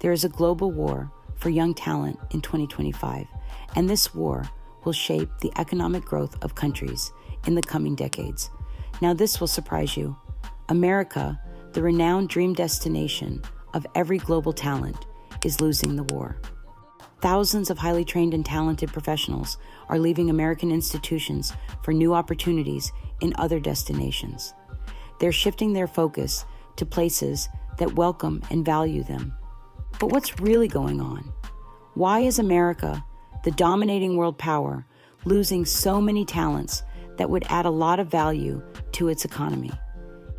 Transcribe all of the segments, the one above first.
There is a global war for young talent in 2025, and this war will shape the economic growth of countries in the coming decades. Now, this will surprise you. America, the renowned dream destination of every global talent, is losing the war. Thousands of highly trained and talented professionals are leaving American institutions for new opportunities in other destinations. They're shifting their focus to places that welcome and value them. But what's really going on? Why is America, the dominating world power, losing so many talents that would add a lot of value to its economy?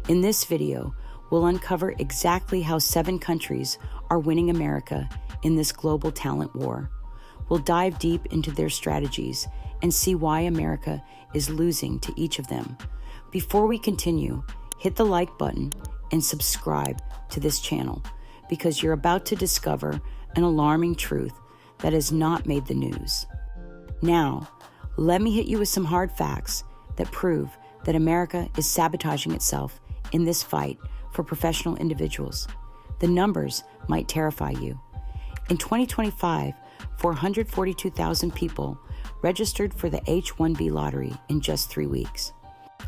In this video, we'll uncover exactly how 7 countries are winning America in this global talent war. We'll dive deep into their strategies and see why America is losing to each of them. Before we continue, hit the like button and subscribe to this channel, because you're about to discover an alarming truth that has not made the news. Now, let me hit you with some hard facts that prove that America is sabotaging itself in this fight for professional individuals. The numbers might terrify you. In 2025, 442,000 people registered for the H-1B lottery in just 3 weeks.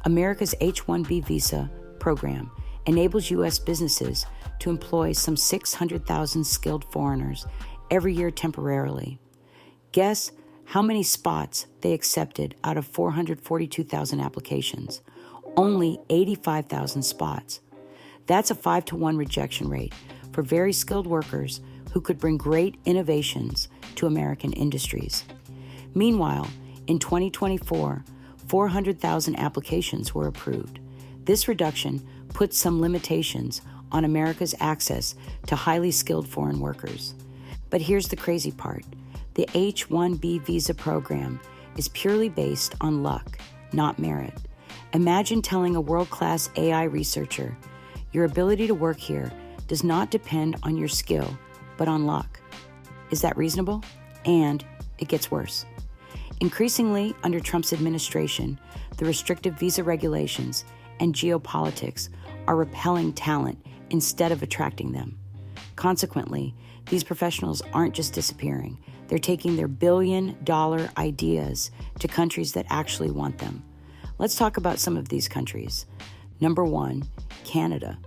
America's H-1B visa program enables U.S. businesses to employ some 600,000 skilled foreigners every year temporarily. Guess how many spots they accepted out of 442,000 applications? Only 85,000 spots. That's a 5-to-1 rejection rate for very skilled workers who could bring great innovations to American industries. Meanwhile, in 2024, 400,000 applications were approved. This reduction puts some limitations on America's access to highly skilled foreign workers. But here's the crazy part. The H-1B visa program is purely based on luck, not merit. Imagine telling a world-class AI researcher, your ability to work here does not depend on your skill, but on luck. Is that reasonable? And it gets worse. Increasingly, under Trump's administration, the restrictive visa regulations and geopolitics are repelling talent instead of attracting them. Consequently, these professionals aren't just disappearing. They're taking their billion-dollar ideas to countries that actually want them. Let's talk about some of these countries. Number 1, Canada.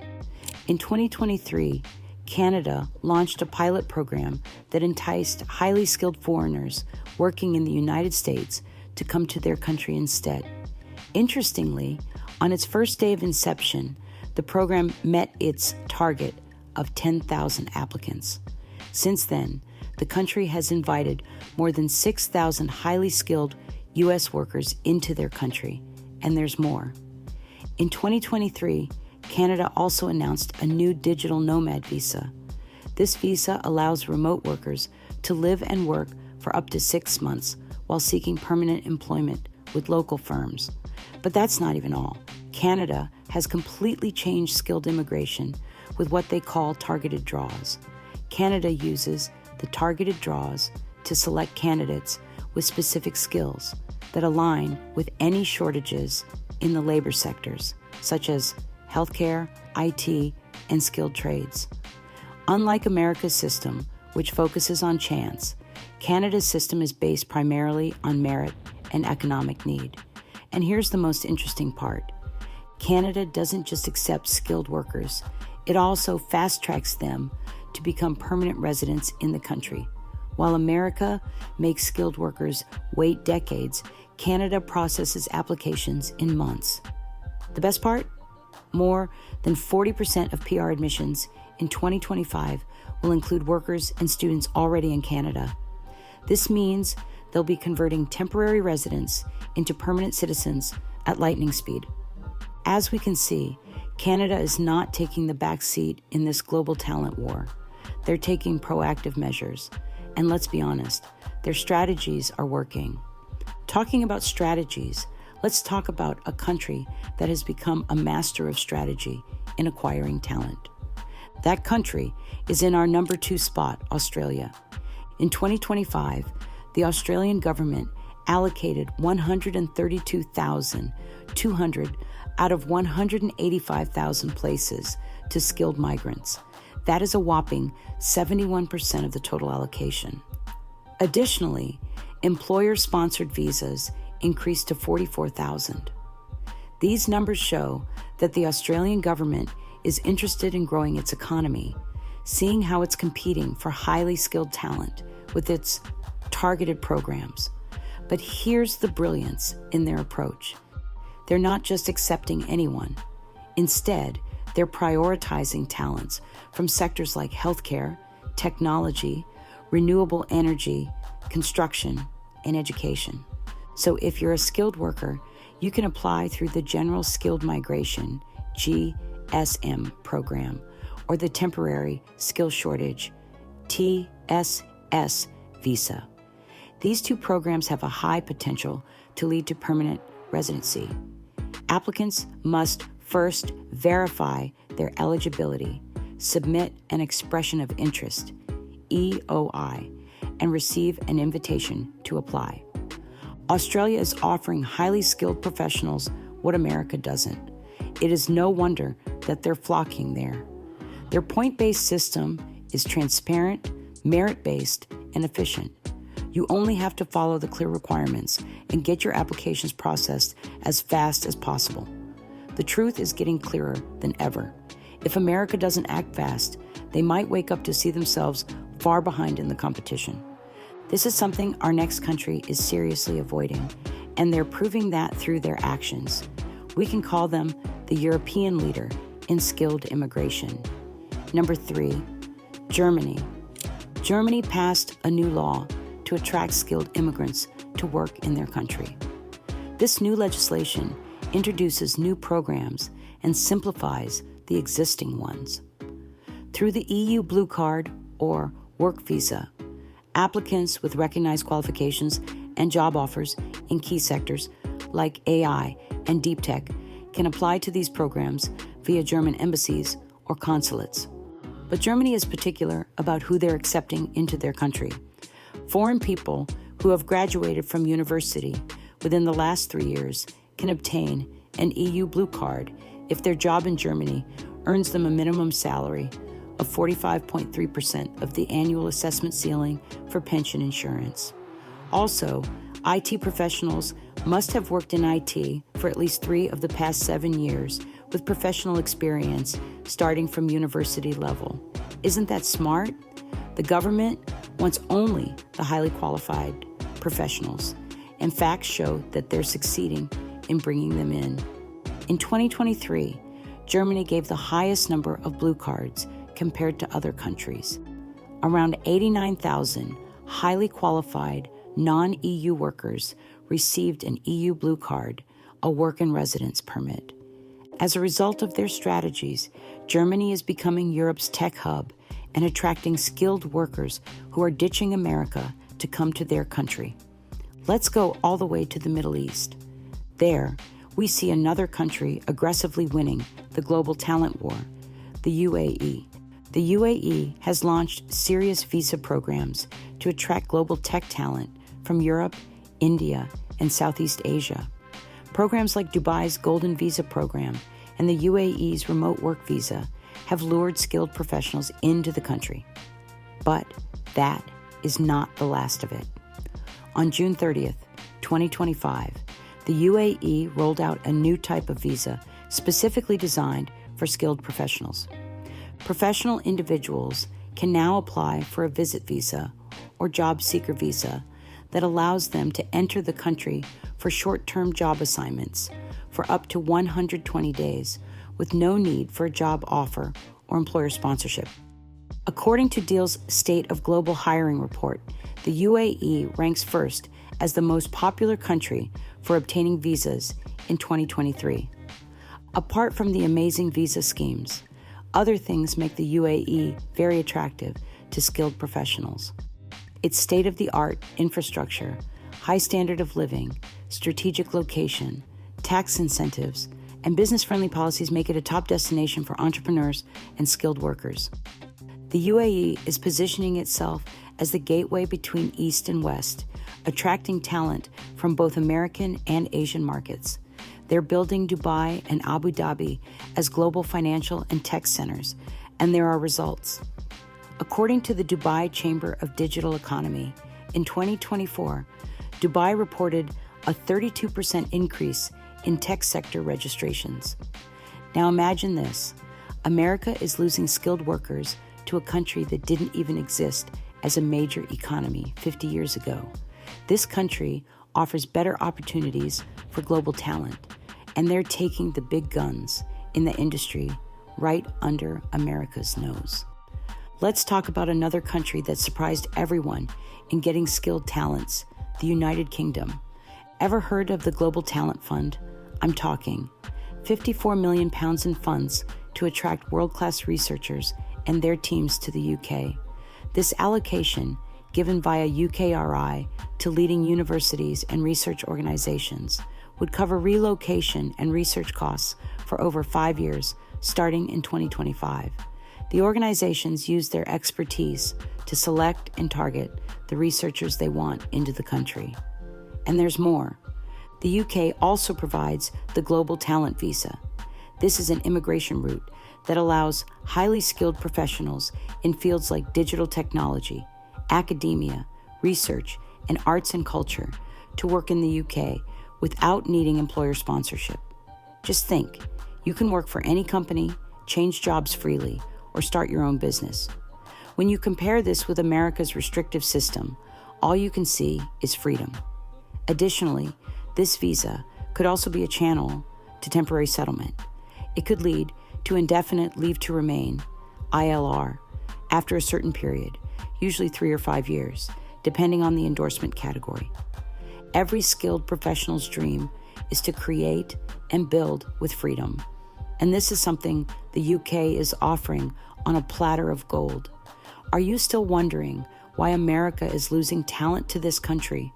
In 2023, Canada launched a pilot program that enticed highly skilled foreigners working in the United States to come to their country instead. Interestingly, on its first day of inception, the program met its target of 10,000 applicants. Since then, the country has invited more than 6,000 highly skilled U.S. workers into their country, and there's more. In 2023, Canada also announced a new digital nomad visa. This visa allows remote workers to live and work for up to 6 months while seeking permanent employment with local firms. But that's not even all. Canada has completely changed skilled immigration with what they call targeted draws. Canada uses the targeted draws to select candidates with specific skills that align with any shortages in the labor sectors, such as healthcare, IT, and skilled trades. Unlike America's system, which focuses on chance, Canada's system is based primarily on merit and economic need. And here's the most interesting part. Canada doesn't just accept skilled workers, it also fast-tracks them to become permanent residents in the country. While America makes skilled workers wait decades, Canada processes applications in months. The best part? More than 40% of PR admissions in 2025 will include workers and students already in Canada. This means they'll be converting temporary residents into permanent citizens at lightning speed. As we can see, Canada is not taking the back seat in this global talent war. They're taking proactive measures. And let's be honest, their strategies are working. Talking about strategies, let's talk about a country that has become a master of strategy in acquiring talent. That country is in our number 2 spot, Australia. In 2025, the Australian government allocated 132,200 out of 185,000 places to skilled migrants. That is a whopping 71% of the total allocation. Additionally, employer-sponsored visas increased to 44,000. These numbers show that the Australian government is interested in growing its economy, seeing how it's competing for highly skilled talent with its targeted programs. But here's the brilliance in their approach. They're not just accepting anyone. Instead, they're prioritizing talents from sectors like healthcare, technology, renewable energy, construction, and education. So if you're a skilled worker, you can apply through the General Skilled Migration, GSM program, or the Temporary Skill Shortage, TSS visa. These two programs have a high potential to lead to permanent residency. Applicants must first verify their eligibility, submit an expression of interest, EOI, and receive an invitation to apply. Australia is offering highly skilled professionals what America doesn't. It is no wonder that they're flocking there. Their point-based system is transparent, merit-based, and efficient. You only have to follow the clear requirements and get your applications processed as fast as possible. The truth is getting clearer than ever. If America doesn't act fast, they might wake up to see themselves far behind in the competition. This is something our next country is seriously avoiding, and they're proving that through their actions. We can call them the European leader in skilled immigration. Number 3, Germany. Germany passed a new law to attract skilled immigrants to work in their country. This new legislation introduces new programs and simplifies the existing ones. Through the EU Blue Card or Work Visa, applicants with recognized qualifications and job offers in key sectors like AI and deep tech can apply to these programs via German embassies or consulates. But Germany is particular about who they're accepting into their country. Foreign people who have graduated from university within the last 3 years can obtain an EU Blue Card if their job in Germany earns them a minimum salary of 45.3% of the annual assessment ceiling for pension insurance. Also, IT professionals must have worked in IT for at least 3 of the past 7 years with professional experience starting from university level. Isn't that smart? The government wants only the highly qualified professionals, and facts show that they're succeeding in bringing them in. In 2023, Germany gave the highest number of blue cards compared to other countries. Around 89,000 highly qualified non-EU workers received an EU Blue Card, a work and residence permit. As a result of their strategies, Germany is becoming Europe's tech hub and attracting skilled workers who are ditching America to come to their country. Let's go all the way to the Middle East. There, we see another country aggressively winning the global talent war, the UAE. The UAE has launched serious visa programs to attract global tech talent from Europe, India, and Southeast Asia. Programs like Dubai's Golden Visa program and the UAE's Remote Work Visa have lured skilled professionals into the country. But that is not the last of it. On June 30th, 2025, the UAE rolled out a new type of visa specifically designed for skilled professionals. Professional individuals can now apply for a visit visa or job seeker visa that allows them to enter the country for short-term job assignments for up to 120 days with no need for a job offer or employer sponsorship. According to Deal's State of Global Hiring report, the UAE ranks first as the most popular country for obtaining visas in 2023. Apart from the amazing visa schemes, other things make the UAE very attractive to skilled professionals. Its state-of-the-art infrastructure, high standard of living, strategic location, tax incentives, and business-friendly policies make it a top destination for entrepreneurs and skilled workers. The UAE is positioning itself as the gateway between East and West, attracting talent from both American and Asian markets. They're building Dubai and Abu Dhabi as global financial and tech centers, And there are results. According to the Dubai Chamber of Digital Economy, in 2024, Dubai reported a 32% increase in tech sector registrations. Now imagine this. America is losing skilled workers to a country that didn't even exist as a major economy 50 years ago. This country offers better opportunities for global talent, and they're taking the big guns in the industry right under America's nose. Let's talk about another country that surprised everyone in getting skilled talents, the United Kingdom. Ever heard of the Global Talent Fund? I'm talking £54 million in funds to attract world-class researchers and their teams to the UK. This allocation, given via UKRI to leading universities and research organizations, would cover relocation and research costs for over 5 years, starting in 2025. The organizations use their expertise to select and target the researchers they want into the country. And there's more. The UK also provides the Global Talent Visa. This is an immigration route that allows highly skilled professionals in fields like digital technology, academia, research, and arts and culture to work in the UK without needing employer sponsorship. Just think, you can work for any company, change jobs freely, or start your own business. When you compare this with America's restrictive system, all you can see is freedom. Additionally, this visa could also be a channel to temporary settlement. It could lead to indefinite leave to remain, ILR, after a certain period, usually 3 or 5 years, depending on the endorsement category. Every skilled professional's dream is to create and build with freedom. And this is something the UK is offering on a platter of gold. Are you still wondering why America is losing talent to this country?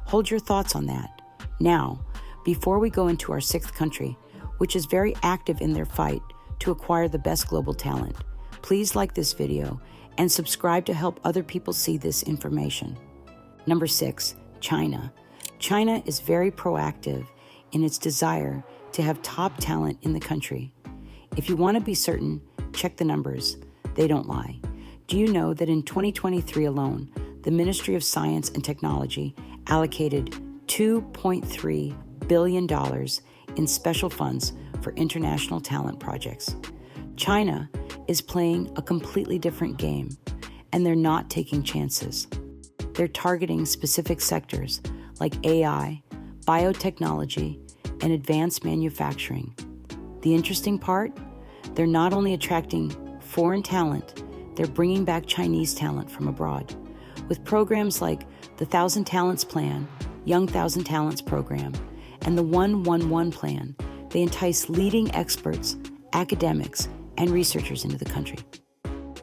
Hold your thoughts on that. Now, before we go into our 6th country, which is very active in their fight to acquire the best global talent, please like this video and subscribe to help other people see this information. Number 6, China. China is very proactive in its desire to have top talent in the country. If you want to be certain, check the numbers. They don't lie. Do you know that in 2023 alone, the Ministry of Science and Technology allocated $2.3 billion in special funds for international talent projects? China is playing a completely different game, and they're not taking chances. They're targeting specific sectors like AI, biotechnology, and advanced manufacturing. The interesting part? They're not only attracting foreign talent, they're bringing back Chinese talent from abroad. With programs like the 1,000 Talents Plan, Young 1,000 Talents Program, and the 1-1-1 Plan, they entice leading experts, academics, and researchers into the country.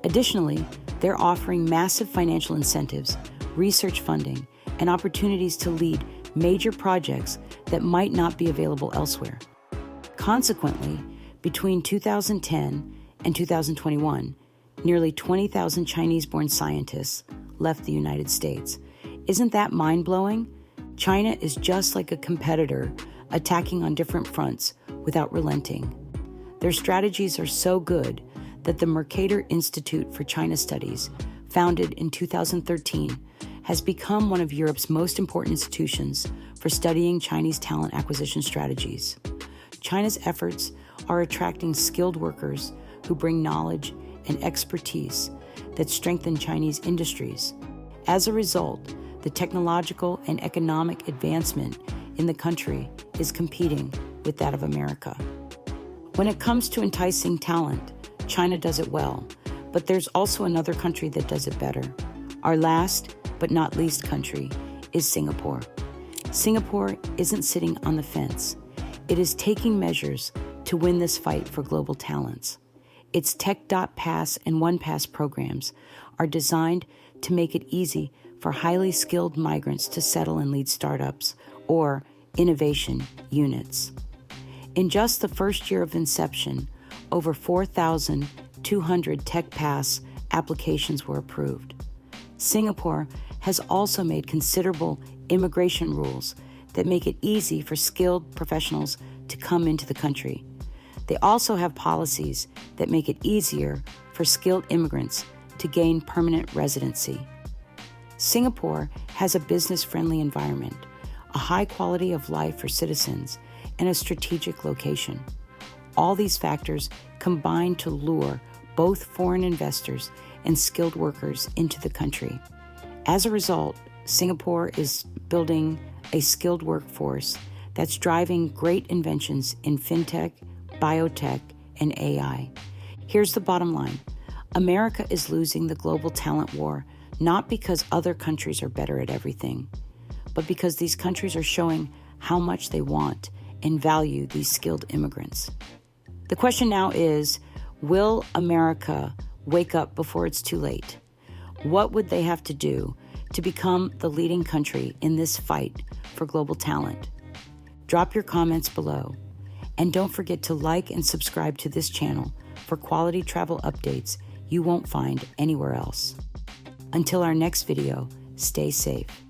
Additionally, they're offering massive financial incentives, research funding, and opportunities to lead major projects that might not be available elsewhere. Consequently, between 2010 and 2021, nearly 20,000 Chinese-born scientists left the United States. Isn't that mind-blowing? China is just like a competitor attacking on different fronts without relenting. Their strategies are so good that the Mercator Institute for China Studies, founded in 2013, has become one of Europe's most important institutions for studying Chinese talent acquisition strategies. China's efforts are attracting skilled workers who bring knowledge and expertise that strengthen Chinese industries. As a result, the technological and economic advancement in the country is competing with that of America. When it comes to enticing talent, China does it well, but there's also another country that does it better. Our last, but not least country is Singapore. Singapore isn't sitting on the fence. It is taking measures to win this fight for global talents. Its Tech.Pass and OnePass programs are designed to make it easy for highly skilled migrants to settle and lead startups or innovation units. In just the first year of inception, over 4,200 Tech.Pass applications were approved. Singapore has also made considerable immigration rules that make it easy for skilled professionals to come into the country. They also have policies that make it easier for skilled immigrants to gain permanent residency. Singapore has a business-friendly environment, a high quality of life for citizens, and a strategic location. All these factors combine to lure both foreign investors and skilled workers into the country. As a result, Singapore is building a skilled workforce that's driving great inventions in fintech, biotech, and AI. Here's the bottom line. America is losing the global talent war, not because other countries are better at everything, but because these countries are showing how much they want and value these skilled immigrants. The question now is, will America wake up before it's too late? What would they have to do to become the leading country in this fight for global talent? Drop your comments below. And don't forget to like and subscribe to this channel for quality travel updates you won't find anywhere else. Until our next video, stay safe.